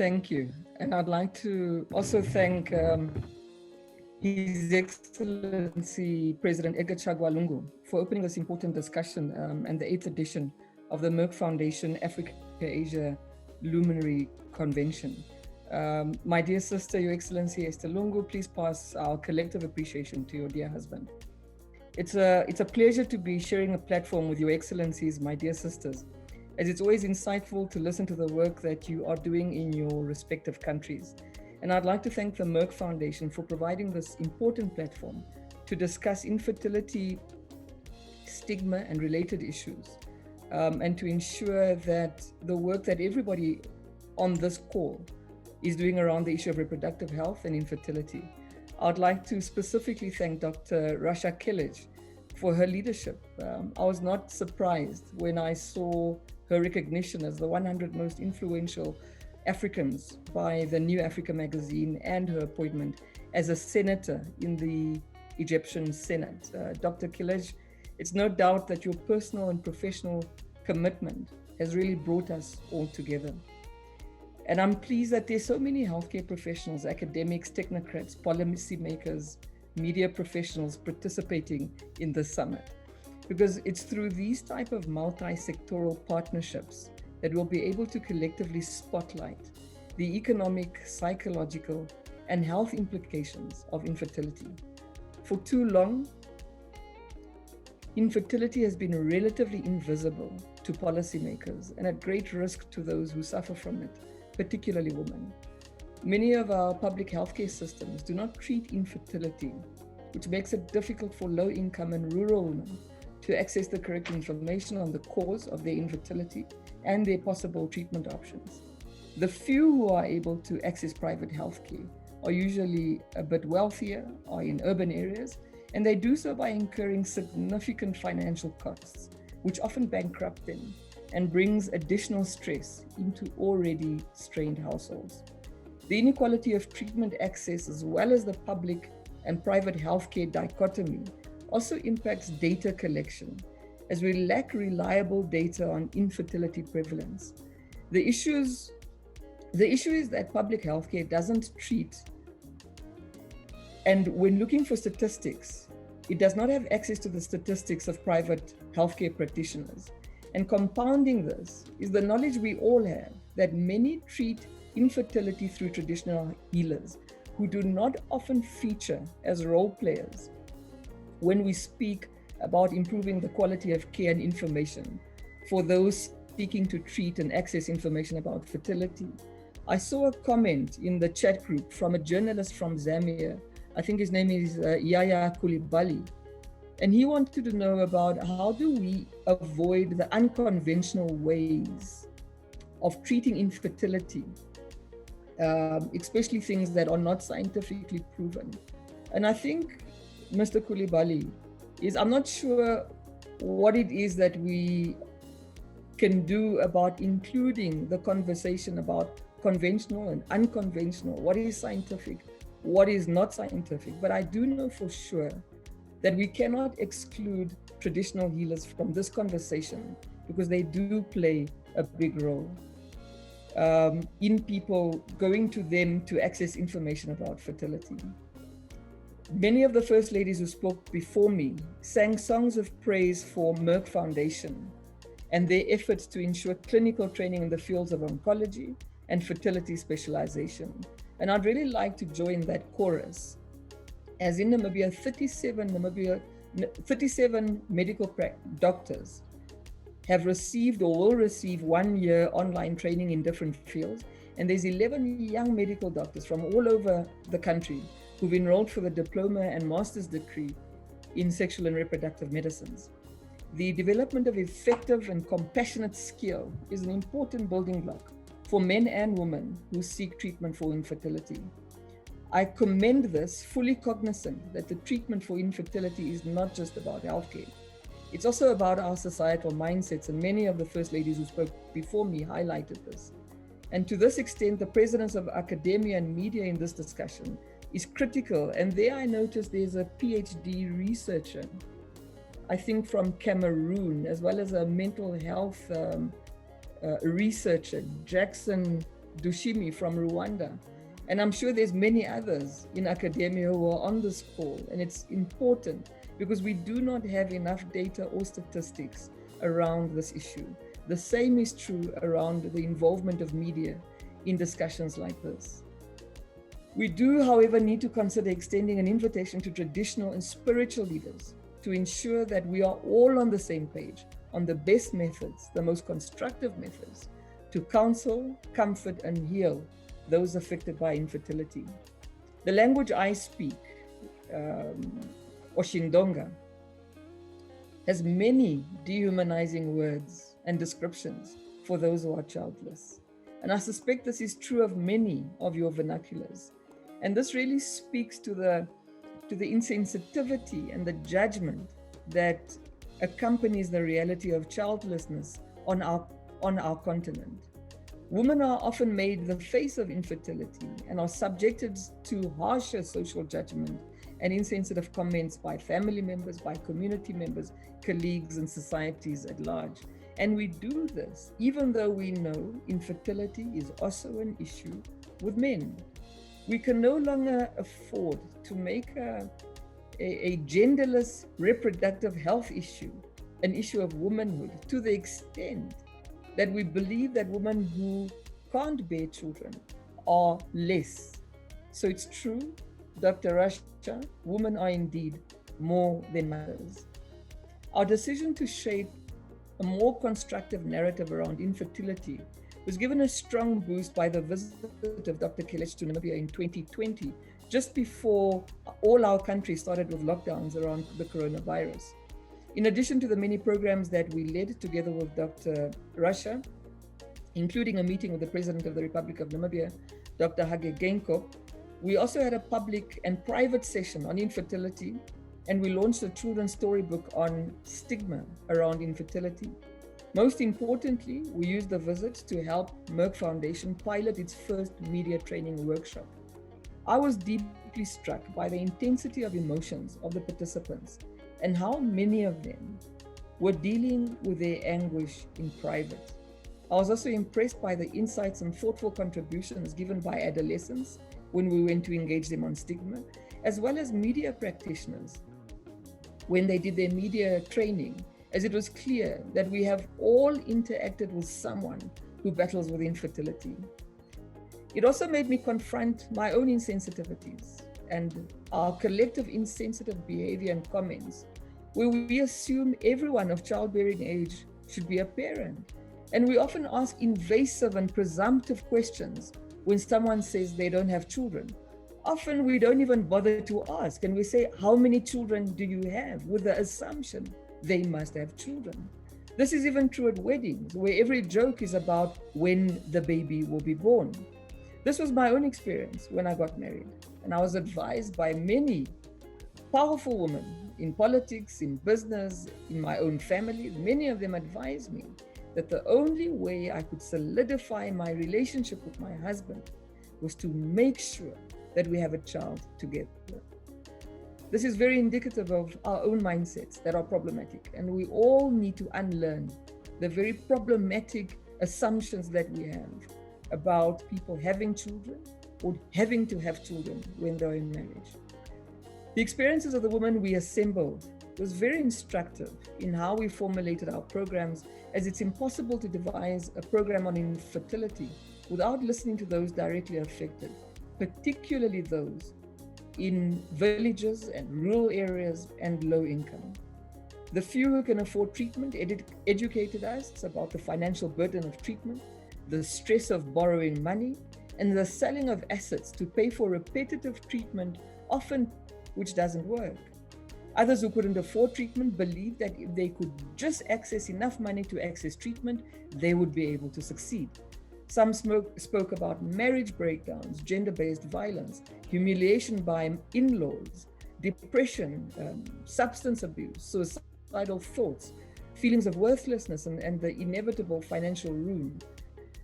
Thank you. And I'd like to also thank His Excellency President Edgar Chagwa Lungu for opening this important discussion and the 8th edition of the Merck Foundation AfricaAsia Luminary Convention. My dear sister, Your Excellency Esther Lungu, please pass our collective appreciation to your dear husband. It's a pleasure to be sharing a platform with Your Excellencies, my dear sisters, as it's always insightful to listen to the work that you are doing in your respective countries. And I'd like to thank the Merck Foundation for providing this important platform to discuss infertility, stigma, and related issues, and to ensure that the work that everybody on this call is doing around the issue of reproductive health and infertility. I'd like to specifically thank Dr. Rasha Kellage for her leadership. I was not surprised when I saw her recognition as the 100 most influential Africans by the New Africa magazine and her appointment as a senator in the Egyptian Senate. Dr. Kellage, it's no doubt that your personal and professional commitment has really brought us all together. And I'm pleased that there's so many healthcare professionals, academics, technocrats, policymakers, media professionals participating in this summit, because it's through these type of multi-sectoral partnerships that we'll be able to collectively spotlight the economic, psychological, and health implications of infertility. For too long, infertility has been relatively invisible to policymakers and at great risk to those who suffer from it, particularly women. Many of our public healthcare systems do not treat infertility, which makes it difficult for low-income and rural women to access the correct information on the cause of their infertility and their possible treatment options. The few who are able to access private healthcare are usually a bit wealthier or in urban areas, and they do so by incurring significant financial costs, which often bankrupt them and brings additional stress into already strained households. The inequality of treatment access, as well as the public and private healthcare dichotomy, also impacts data collection, as we lack reliable data on infertility prevalence. The issue is that public healthcare doesn't treat, and when looking for statistics, it does not have access to the statistics of private healthcare practitioners. And compounding this is the knowledge we all have that many treat infertility through traditional healers who do not often feature as role players when we speak about improving the quality of care and information for those seeking to treat and access information about fertility. I saw a comment in the chat group from a journalist from Zambia. I think his name is Yaya Kulibali. And he wanted to know about how do we avoid the unconventional ways of treating infertility, especially things that are not scientifically proven. And I think Mr. Kulibali I'm not sure what it is that we can do about including the conversation about conventional and unconventional, what is scientific, what is not scientific. But I do know for sure that we cannot exclude traditional healers from this conversation because they do play a big role in people going to them to access information about fertility. Many of the First Ladies who spoke before me sang songs of praise for Merck Foundation and their efforts to ensure clinical training in the fields of oncology and fertility specialization. And I'd really like to join that chorus, as in Namibia, 37 medical doctors have received or will receive 1 year online training in different fields. And there's 11 young medical doctors from all over the country who've enrolled for the diploma and master's degree in sexual and reproductive medicines. The development of effective and compassionate skill is an important building block for men and women who seek treatment for infertility. I commend this, fully cognizant that the treatment for infertility is not just about healthcare. It's also about our societal mindsets, and many of the First Ladies who spoke before me highlighted this. And to this extent, the presence of academia and media in this discussion is critical. And there I noticed there's a PhD researcher, I think from Cameroon, as well as a mental health researcher, Jackson Dushimi from Rwanda. And I'm sure there's many others in academia who are on this call. And it's important because we do not have enough data or statistics around this issue. The same is true around the involvement of media in discussions like this. We do, however, need to consider extending an invitation to traditional and spiritual leaders to ensure that we are all on the same page on the best methods, the most constructive methods to counsel, comfort, and heal those affected by infertility. The language I speak, Oshindonga, has many dehumanizing words and descriptions for those who are childless. And I suspect this is true of many of your vernaculars. And this really speaks to the insensitivity and the judgment that accompanies the reality of childlessness on our continent. Women are often made the face of infertility and are subjected to harsher social judgment and insensitive comments by family members, by community members, colleagues, and societies at large. And we do this even though we know infertility is also an issue with men. We can no longer afford to make a genderless reproductive health issue an issue of womanhood to the extent that we believe that women who can't bear children are less. So it's true, Dr. Rasha, women are indeed more than mothers. Our decision to shape a more constructive narrative around infertility was given a strong boost by the visit of Dr. Kelechi to Namibia in 2020, just before all our countries started with lockdowns around the coronavirus. In addition to the many programs that we led together with Dr. Rasha, including a meeting with the President of the Republic of Namibia, Dr. Hage Geingob, we also had a public and private session on infertility, and we launched a children's storybook on stigma around infertility. Most importantly, we used the visit to help Merck Foundation pilot its first media training workshop. I was deeply struck by the intensity of emotions of the participants and how many of them were dealing with their anguish in private. I was also impressed by the insights and thoughtful contributions given by adolescents when we went to engage them on stigma, as well as media practitioners when they did their media training, as it was clear that we have all interacted with someone who battles with infertility. It also made me confront my own insensitivities and our collective insensitive behavior and comments, where we assume everyone of childbearing age should be a parent. And we often ask invasive and presumptive questions when someone says they don't have children. Often we don't even bother to ask, and we say, how many children do you have? With the assumption they must have children. This is even true at weddings, where every joke is about when the baby will be born. This was my own experience when I got married, and I was advised by many powerful women in politics, in business, in my own family. Many of them advised me that the only way I could solidify my relationship with my husband was to make sure that we have a child together. This is very indicative of our own mindsets that are problematic, and we all need to unlearn the very problematic assumptions that we have about people having children or having to have children when they're in marriage. The experiences of the women we assembled was very instructive in how we formulated our programs, as it's impossible to devise a program on infertility without listening to those directly affected, particularly those in villages and rural areas and low income. The few who can afford treatment educated us about the financial burden of treatment, the stress of borrowing money, and the selling of assets to pay for repetitive treatment, often which doesn't work. Others who couldn't afford treatment believed that if they could just access enough money to access treatment, they would be able to succeed. Some spoke about marriage breakdowns, gender-based violence, humiliation by in-laws, depression, substance abuse, suicidal thoughts, feelings of worthlessness, and the inevitable financial ruin.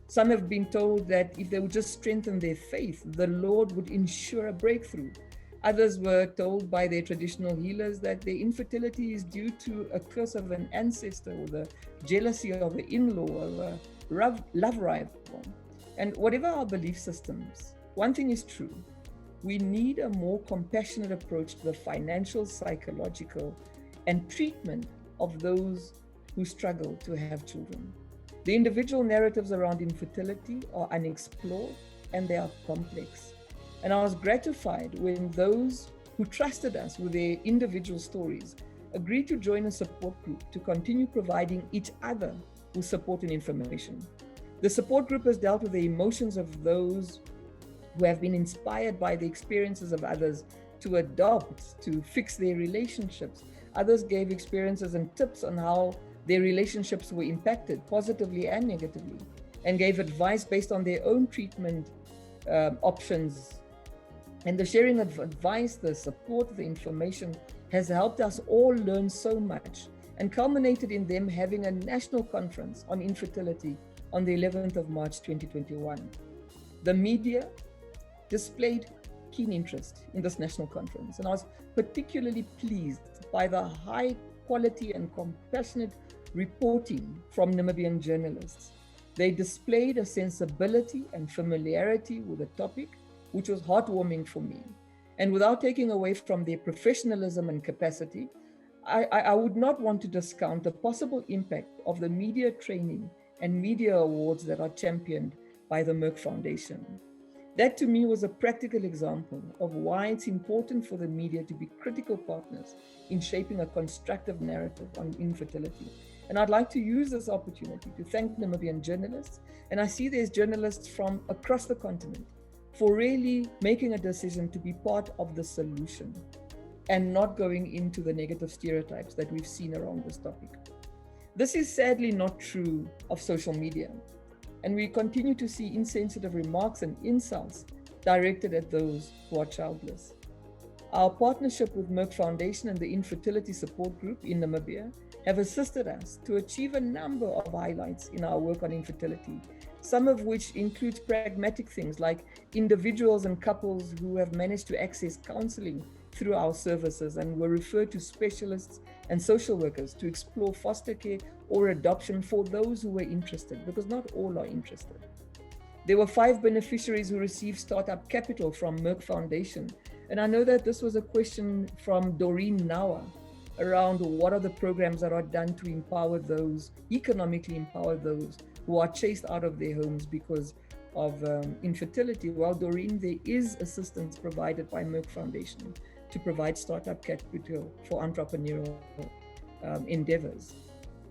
Some have been told that if they would just strengthen their faith, the Lord would ensure a breakthrough. Others were told by their traditional healers that their infertility is due to a curse of an ancestor or the jealousy of an in-law or a love rival. And whatever our belief systems, one thing is true. We need a more compassionate approach to the financial, psychological, and treatment of those who struggle to have children. The individual narratives around infertility are unexplored and they are complex. And I was gratified when those who trusted us with their individual stories agreed to join a support group to continue providing each other with support and information. The support group has dealt with the emotions of those who have been inspired by the experiences of others to adopt, to fix their relationships. Others gave experiences and tips on how their relationships were impacted positively and negatively, and gave advice based on their own treatment options. And the sharing of advice, the support, the information has helped us all learn so much and culminated in them having a national conference on infertility on the 11th of March 2021. The media displayed keen interest in this national conference, and I was particularly pleased by the high quality and compassionate reporting from Namibian journalists. They displayed a sensibility and familiarity with the topic, which was heartwarming for me. And without taking away from their professionalism and capacity, I would not want to discount the possible impact of the media training and media awards that are championed by the Merck Foundation. That to me was a practical example of why it's important for the media to be critical partners in shaping a constructive narrative on infertility. And I'd like to use this opportunity to thank Namibian journalists, and I see there's journalists from across the continent, for really making a decision to be part of the solution and not going into the negative stereotypes that we've seen around this topic. This is sadly not true of social media, and we continue to see insensitive remarks and insults directed at those who are childless. Our partnership with Merck Foundation and the Infertility Support Group in Namibia have assisted us to achieve a number of highlights in our work on infertility, some of which includes pragmatic things like individuals and couples who have managed to access counseling through our services and were referred to specialists and social workers to explore foster care or adoption for those who were interested, because not all are interested. There were 5 beneficiaries who received startup capital from Merck Foundation. And I know that this was a question from Doreen Nawa around what are the programs that are done to empower those, economically empower those who are chased out of their homes because of infertility. Well, Doreen, there is assistance provided by Merck Foundation to provide startup capital for entrepreneurial endeavors.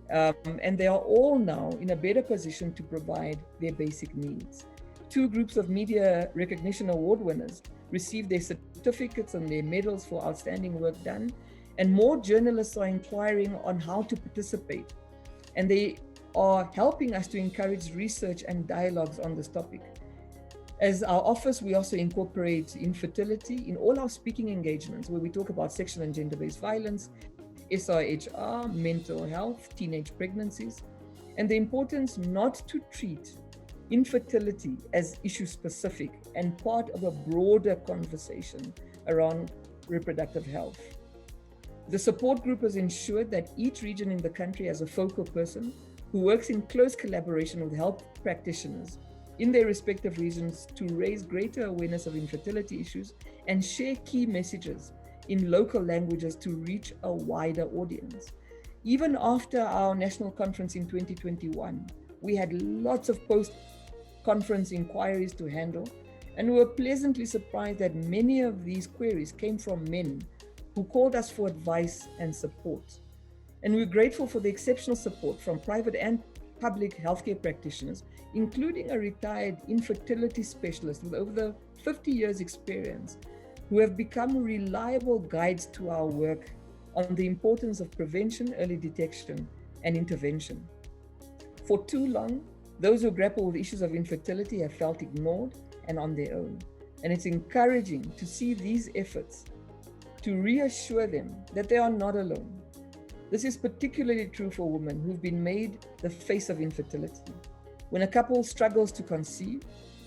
And they are all now in a better position to provide their basic needs. 2 groups of media recognition award winners received their certificates and their medals for outstanding work done, and more journalists are inquiring on how to participate, and they are helping us to encourage research and dialogues on this topic. As our office, we also incorporate infertility in all our speaking engagements, where we talk about sexual and gender-based violence, SRHR, mental health, teenage pregnancies, and the importance not to treat infertility as issue specific and part of a broader conversation around reproductive health. The support group has ensured that each region in the country has a focal person who works in close collaboration with health practitioners in their respective regions to raise greater awareness of infertility issues and share key messages in local languages to reach a wider audience. Even after our national conference in 2021, we had lots of post-conference inquiries to handle, and we were pleasantly surprised that many of these queries came from men who called us for advice and support. And we're grateful for the exceptional support from private and public healthcare practitioners, including a retired infertility specialist with over 50 years experience, who have become reliable guides to our work on the importance of prevention, early detection, and intervention. For too long, those who grapple with issues of infertility have felt ignored and on their own. And it's encouraging to see these efforts to reassure them that they are not alone. This is particularly true for women who've been made the face of infertility. When a couple struggles to conceive,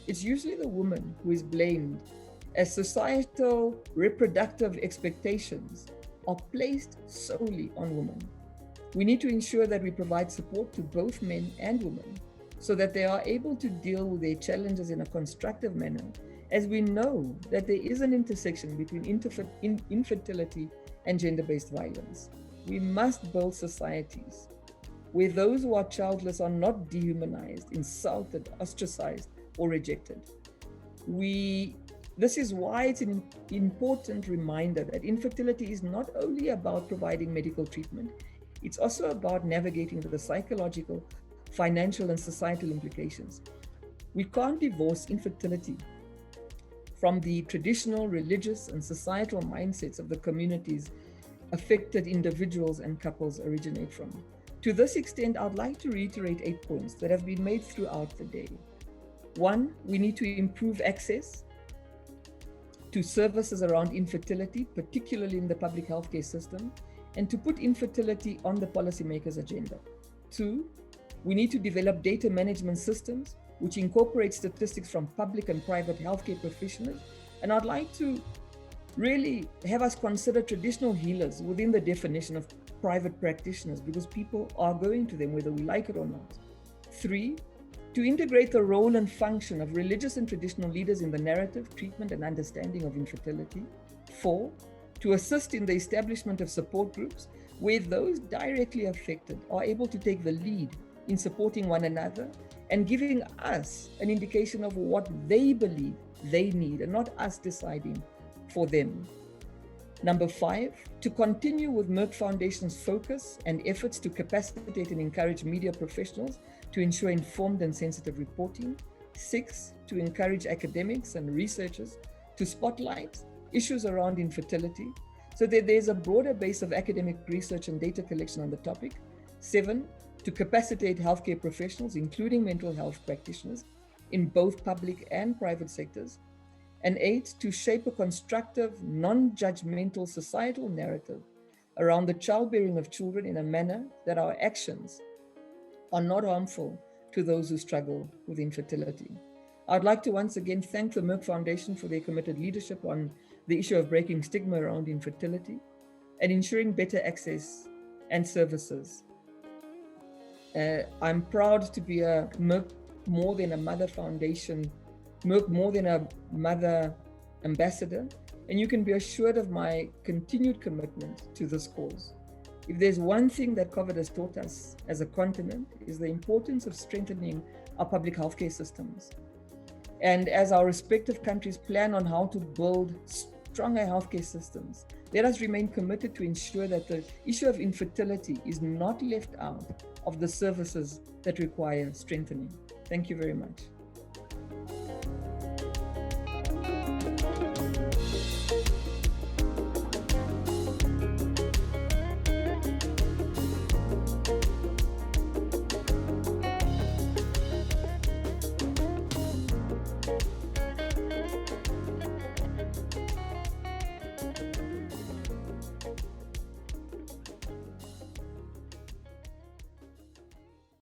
it's usually the woman who is blamed, as societal reproductive expectations are placed solely on women. We need to ensure that we provide support to both men and women so that they are able to deal with their challenges in a constructive manner, as we know that there is an intersection between infertility and gender-based violence. We must build societies where those who are childless are not dehumanized, insulted, ostracized, or rejected. This is why it's an important reminder that infertility is not only about providing medical treatment, it's also about navigating the psychological, financial, and societal implications. We can't divorce infertility from the traditional religious and societal mindsets of the communities affected individuals and couples originate from. To this extent, I'd like to reiterate 8 points that have been made throughout the day. 1, we need to improve access to services around infertility, particularly in the public healthcare system, and to put infertility on the policymakers' agenda. 2, we need to develop data management systems which incorporate statistics from public and private healthcare professionals. And I'd like to really have us consider traditional healers within the definition of private practitioners, because people are going to them whether we like it or not. 3, to integrate the role and function of religious and traditional leaders in the narrative, treatment, and understanding of infertility. 4, to assist in the establishment of support groups where those directly affected are able to take the lead in supporting one another and giving us an indication of what they believe they need and not us deciding for them. Number 5, to continue with Merck Foundation's focus and efforts to capacitate and encourage media professionals to ensure informed and sensitive reporting. 6, to encourage academics and researchers to spotlight issues around infertility so that there's a broader base of academic research and data collection on the topic. 7, to capacitate healthcare professionals, including mental health practitioners, in both public and private sectors. And 8, to shape a constructive, non-judgmental societal narrative around the childbearing of children in a manner that our actions are not harmful to those who struggle with infertility. I'd like to once again thank the Merck Foundation for their committed leadership on the issue of breaking stigma around infertility and ensuring better access and services. I'm proud to be a Merck More Than a Mother Foundation, Merck More Than a Mother ambassador, and you can be assured of my continued commitment to this cause. If there's one thing that COVID has taught us as a continent, is the importance of strengthening our public healthcare systems. And as our respective countries plan on how to build stronger healthcare systems, let us remain committed to ensure that the issue of infertility is not left out of the services that require strengthening. Thank you very much.